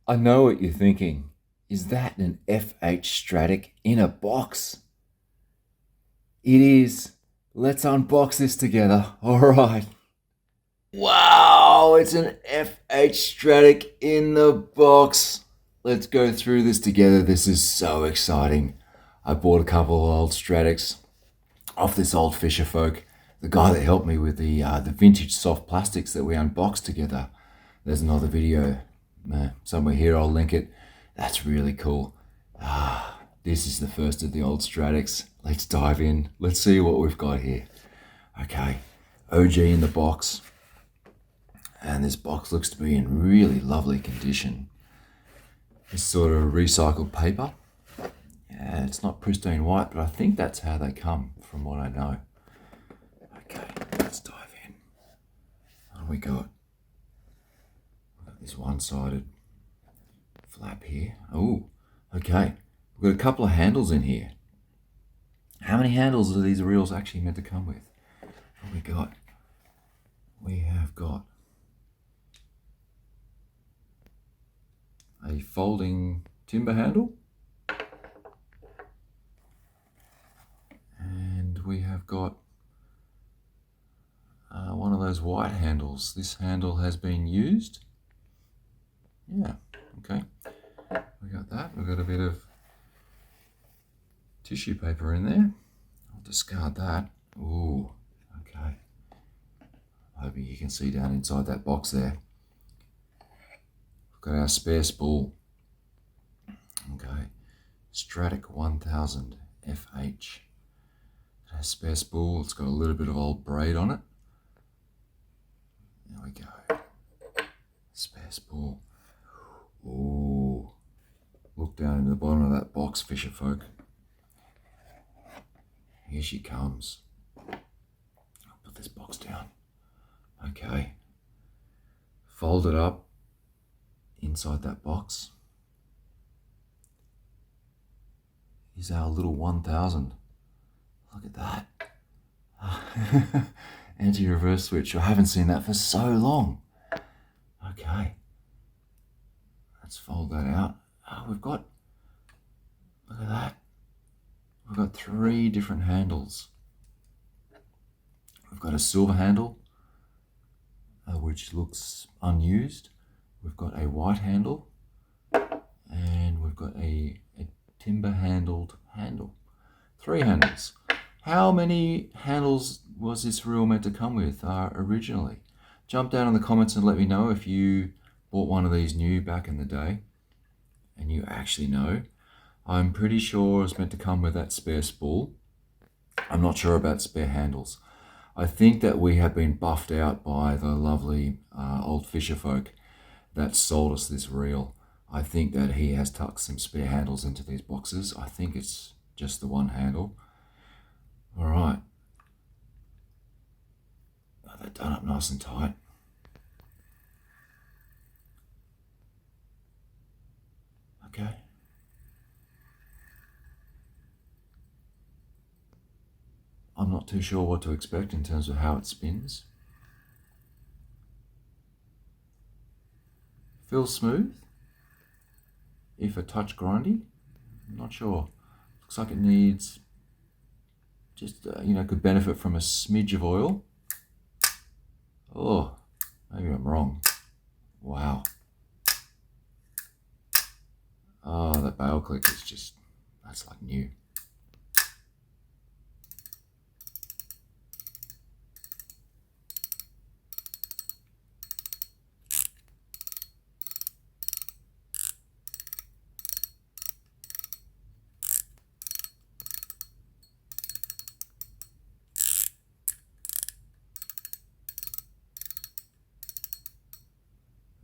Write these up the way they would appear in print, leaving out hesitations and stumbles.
I know what you're thinking. Is that an FH Stradic in a box? It is. Let's unbox this together. All right. Wow, it's an FH Stradic in the box. Let's go through this together. This is so exciting. I bought a couple of old Stradics off this old fisher folk. The guy that helped me with the vintage soft plastics that we unboxed together. There's another video somewhere here. I'll link it. That's really cool. This is the first of the old Stradics. Let's dive in. Let's see what we've got here. Okay, OG in the box. And this box looks to be in really lovely condition. It's sort of recycled paper. Yeah, it's not pristine white, but I think that's how they come, from what I know. Okay, let's dive in. What do we got? We've got this one-sided flap here. Oh, okay. We've got a couple of handles in here. How many handles are these reels actually meant to come with? What do we got? We have got a folding timber handle, and we have got one of those white handles. This handle has been used. Yeah, okay. We got that. We've got a bit of tissue paper in there. I'll discard that. Ooh, okay. Hoping you can see down inside that box there. We've got our spare spool. Okay, Stradic 1000 FH. It has spare spool. It's got a little bit of old braid on it. There we go. Spare spool. Ooh. Look down in the bottom of that box, fisher folk. Here she comes. I'll put this box down. Okay. Fold it up inside that box is our little 1000. Look at that. Anti-reverse switch. I haven't seen that for so long. Okay. Let's fold that out. Oh, we've got, look at that. We've got 3 different handles. We've got a silver handle, which looks unused. We've got a white handle, and we've got a timber handled handle. 3 handles. How many handles was this reel meant to come with originally? Jump down in the comments and let me know if you bought one of these new back in the day and you actually know. I'm pretty sure it's meant to come with that spare spool. I'm not sure about spare handles. I think that we have been buffed out by the lovely old fisher folk that sold us this reel. I think that he has tucked some spare handles into these boxes. I think it's just the one handle. All right. Got that done up nice and tight. Okay. I'm not too sure what to expect in terms of how it spins. Feels smooth, if a touch grindy. I'm not sure. Looks like it needs just, could benefit from a smidge of oil. Oh, maybe I'm wrong. Wow. Oh, that bail click is just, that's like new.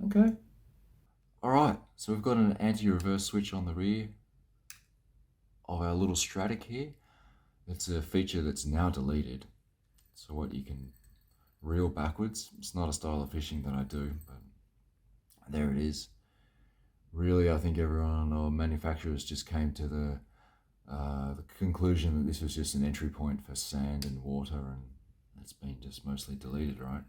Okay. All right, so we've got an anti-reverse switch on the rear of our little Stradic here. It's a feature that's now deleted. So what you can reel backwards. It's not a style of fishing that I do, but there it is. Really, I think everyone or manufacturers just came to the conclusion that this was just an entry point for sand and water, and it's been just mostly deleted, right?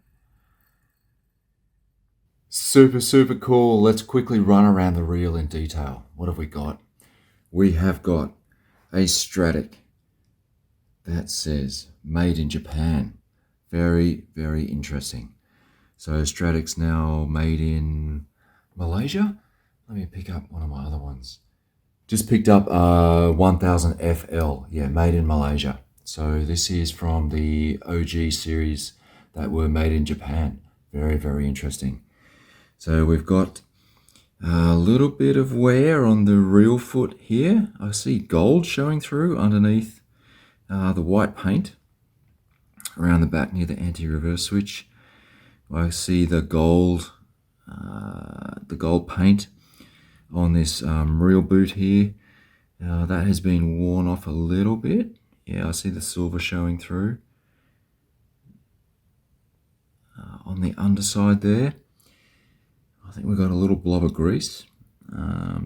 Super, super cool. Let's quickly run around the reel in detail. What have we got? We have got a Stradic that says made in Japan. Very, very interesting. So Stradic's now made in Malaysia. Let me pick up one of my other ones. Just picked up 1000 FL. Yeah, made in Malaysia. So this is from the OG series that were made in Japan. Very, very interesting. So we've got a little bit of wear on the reel foot here. I see gold showing through underneath the white paint around the back near the anti-reverse switch. I see the gold paint on this reel boot here. That has been worn off a little bit. Yeah, I see the silver showing through. On the underside there, I think we've got a little blob of grease.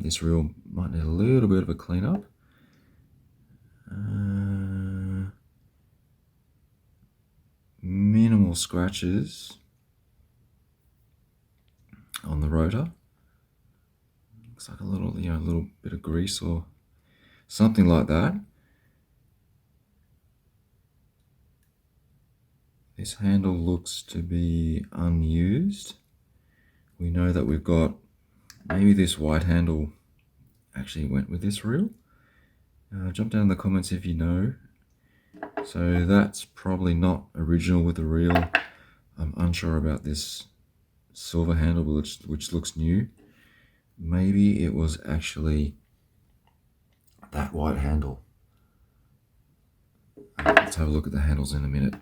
This reel might need a little bit of a clean up. Minimal scratches on the rotor. Looks like a little bit of grease or something like that. This handle looks to be unused. We know that we've got, maybe this white handle actually went with this reel. Jump down in the comments if you know. So that's probably not original with the reel. I'm unsure about this silver handle, which looks new. Maybe it was actually that white handle. Let's have a look at the handles in a minute.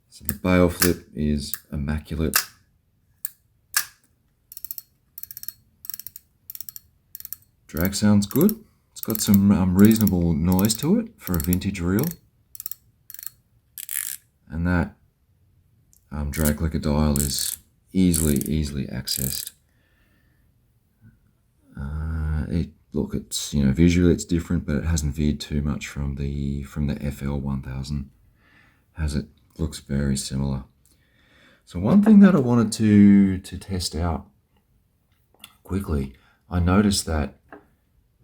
So the bail flip is immaculate. Drag sounds good. It's got some reasonable noise to it for a vintage reel. And that drag clicker dial is easily accessed. It's visually it's different, but it hasn't veered too much from the FL 1000. Looks very similar. So one thing that I wanted to test out quickly, I noticed that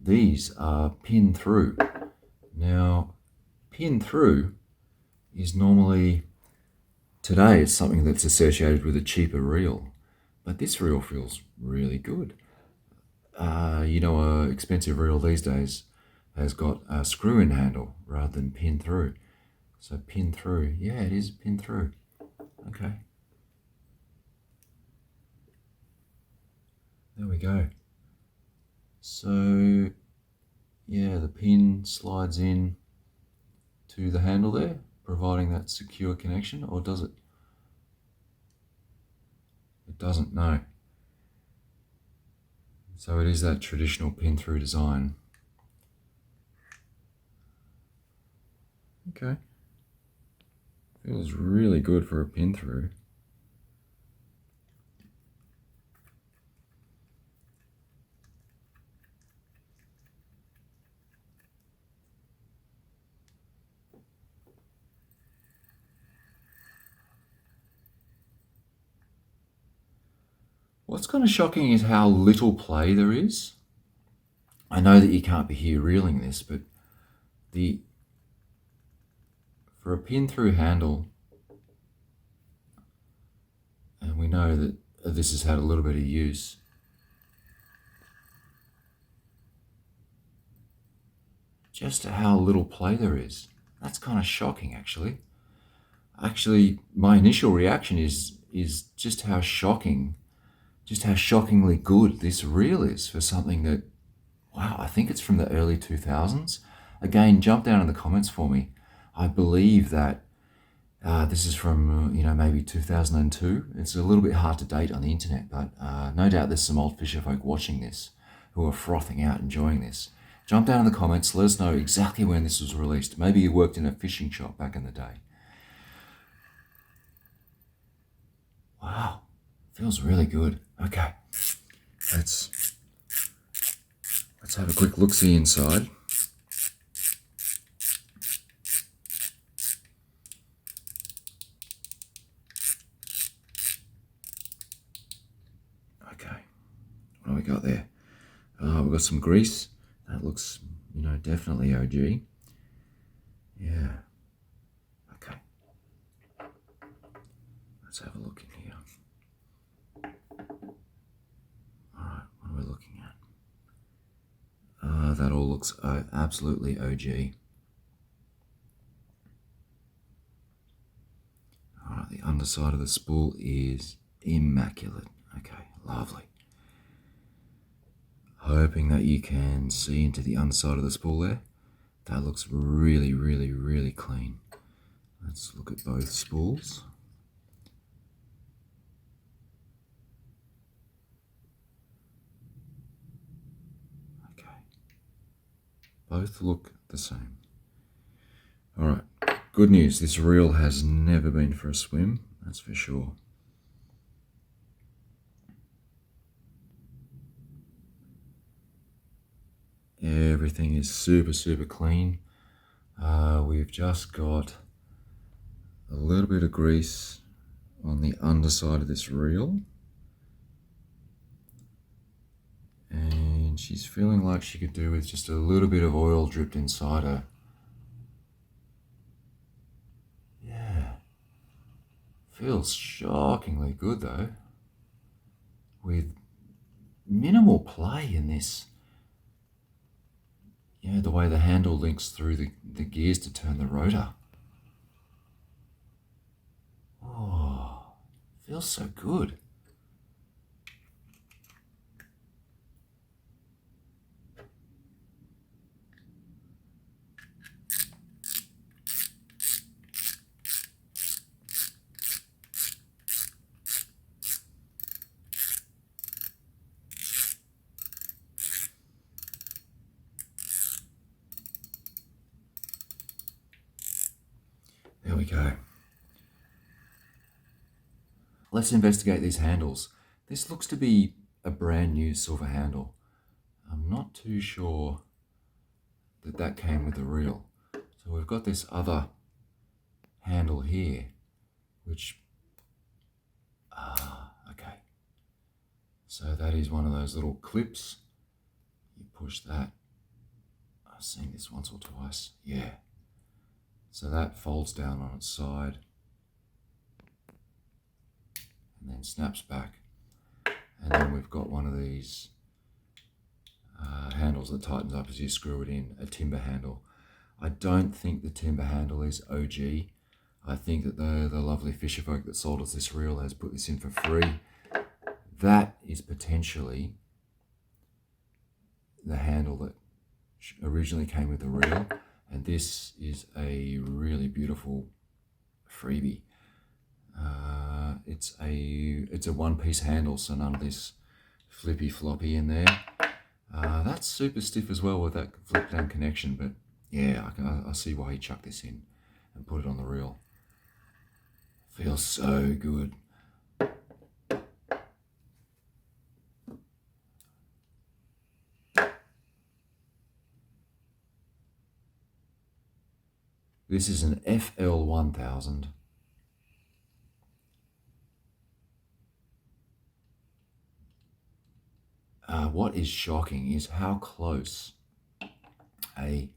these are pin through. Now, pin through is normally, today it's something that's associated with a cheaper reel, but this reel feels really good. An expensive reel these days has got a screw-in handle rather than pin through. So pin through, yeah, it is pin through. Okay. There we go. So, yeah, the pin slides in to the handle there, providing that secure connection, or does it? It doesn't, no. So it is that traditional pin through design. Okay. Feels really good for a pin through. What's kind of shocking is how little play there is. I know that you can't be here reeling this, but for a pin through handle, and we know that this has had a little bit of use, just how little play there is. That's kind of shocking, actually. Actually, my initial reaction is just how shocking, just how shockingly good this reel is for something that, wow, I think it's from the early 2000s. Again, jump down in the comments for me. I believe that this is from, maybe 2002. It's a little bit hard to date on the internet, but no doubt there's some old fisher folk watching this who are frothing out, enjoying this. Jump down in the comments, let us know exactly when this was released. Maybe you worked in a fishing shop back in the day. Wow, feels really good. Okay, let's have a quick look-see inside. Okay, what do we got there? We've got some grease. That looks, definitely OG. Yeah. Okay. Let's have a look in here. All right, what are we looking at? That all looks absolutely OG. All right, the underside of the spool is immaculate. Okay, lovely. Hoping that you can see into the underside of the spool there. That looks really, really, really clean. Let's look at both spools. Okay. Both look the same. All right. Good news. This reel has never been for a swim. That's for sure. Everything is super, super clean. We've just got a little bit of grease on the underside of this reel. And she's feeling like she could do with just a little bit of oil dripped inside her. Yeah. Feels shockingly good though. With minimal play in this. Yeah, the way the handle links through the gears to turn the rotor. Oh, feels so good. There we go. Let's investigate these handles. This looks to be a brand new silver handle. I'm not too sure that came with the reel. So we've got this other handle here, which, okay. So that is one of those little clips. You push that. I've seen this once or twice. Yeah. So that folds down on its side and then snaps back. And then we've got one of these handles that tightens up as you screw it in, a timber handle. I don't think the timber handle is OG. I think that the lovely fisher folk that sold us this reel has put this in for free. That is potentially the handle that originally came with the reel, and this is a really beautiful freebie. It's a one-piece handle, so none of this flippy floppy in there. That's super stiff as well with that flip down connection, but yeah, I see why he chucked this in and put it on the reel. Feels so good. This is an FL1000. What is shocking is how close a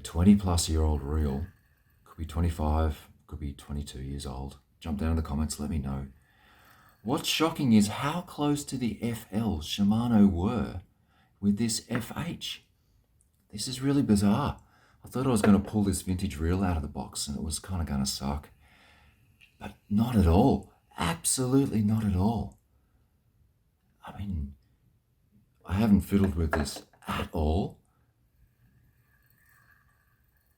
20 plus year old reel, could be 25, could be 22 years old. Jump down in the comments, let me know. What's shocking is how close to the FL Shimano were with this FH. This is really bizarre. I thought I was going to pull this vintage reel out of the box and it was kind of going to suck. But not at all. Absolutely not at all. I mean, I haven't fiddled with this at all.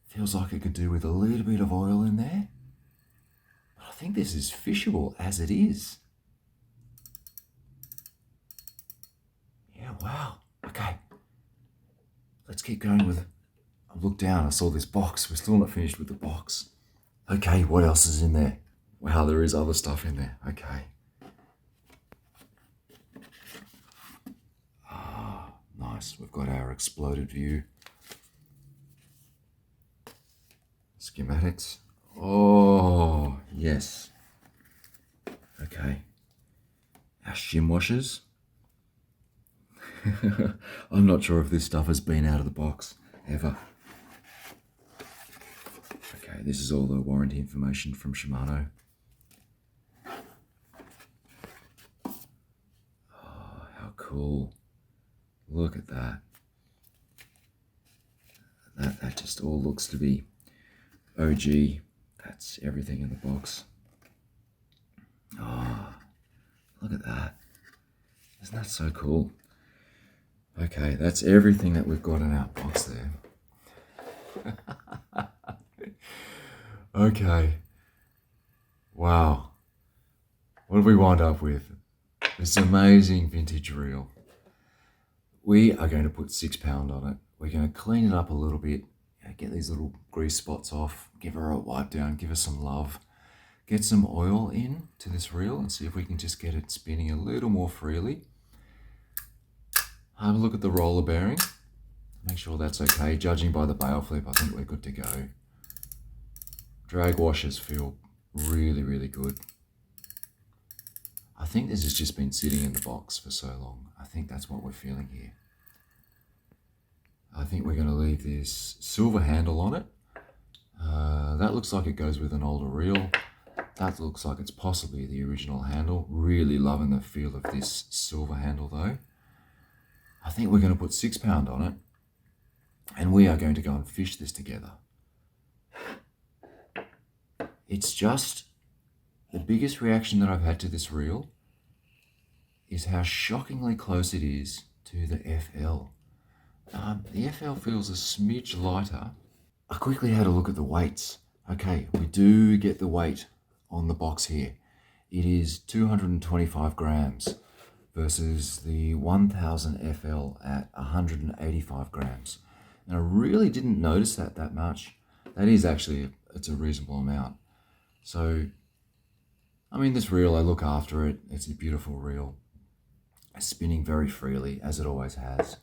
Feels like it could do with a little bit of oil in there. But I think this is fishable as it is. Yeah, wow. Okay. Let's keep going with it. I looked down, I saw this box. We're still not finished with the box. Okay, what else is in there? Wow, there is other stuff in there. Okay. Nice. We've got our exploded view. Schematics. Oh, yes. Okay. Our shim washers. I'm not sure if this stuff has been out of the box ever. Okay, this is all the warranty information from Shimano. Oh, how cool. Look at that. That just all looks to be OG. That's everything in the box. Oh, look at that. Isn't that so cool? Okay, that's everything that we've got in our box there. Okay. Wow. What have we wound up with? This amazing vintage reel. We are going to put 6 pound on it. We're going to clean it up a little bit, get these little grease spots off, give her a wipe down, give her some love, get some oil in to this reel and see if we can just get it spinning a little more freely. Have a look at the roller bearing. Make sure that's okay. Judging by the bail flip, I think we're good to go. Drag washers feel really, really good. I think this has just been sitting in the box for so long. I think that's what we're feeling here. I think we're going to leave this silver handle on it. That looks like it goes with an older reel. That looks like it's possibly the original handle. Really loving the feel of this silver handle though. I think we're going to put 6 pound on it. And we are going to go and fish this together. It's just the biggest reaction that I've had to this reel is how shockingly close it is to the FL. The FL feels a smidge lighter. I quickly had a look at the weights. Okay, we do get the weight on the box here. It is 225 grams versus the 1000 FL at 185 grams. And I really didn't notice that much. That is actually, it's a reasonable amount. So, I mean, this reel, I look after it. It's a beautiful reel. It's spinning very freely, as it always has.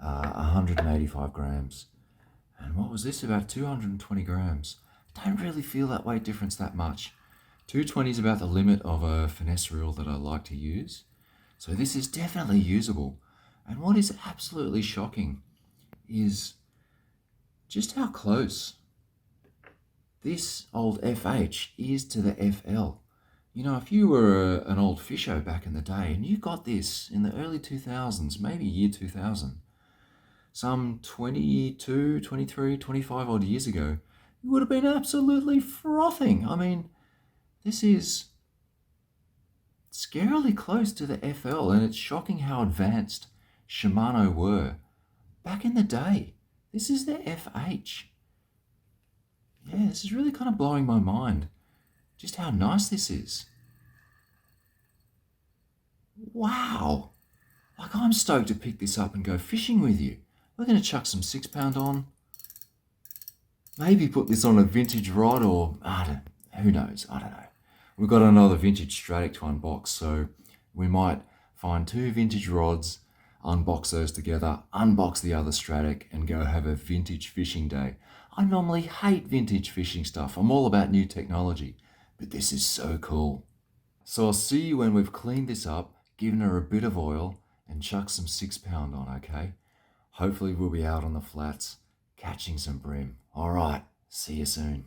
185 grams. And what was this? About 220 grams. Don't really feel that weight difference that much. 220 is about the limit of a finesse reel that I like to use. So this is definitely usable. And what is absolutely shocking is just how close this old FH is to the FL. You know, if you were an old fisho back in the day and you got this in the early 2000s, maybe year 2000, some 22, 23, 25 odd years ago, you would have been absolutely frothing. I mean, this is scarily close to the FL, and it's shocking how advanced Shimano were back in the day. This is the FH. Yeah, this is really kind of blowing my mind. Just how nice this is. Wow. Like, I'm stoked to pick this up and go fishing with you. We're going to chuck some 6 pound on. Maybe put this on a vintage rod or, who knows, I don't know. We've got another vintage Stradic to unbox, so we might find 2 vintage rods, unbox those together, unbox the other Stradic and go have a vintage fishing day. I normally hate vintage fishing stuff. I'm all about new technology, but this is so cool. So I'll see you when we've cleaned this up, given her a bit of oil and chucked some 6 pound on, okay? Hopefully we'll be out on the flats catching some bream. All right, see you soon.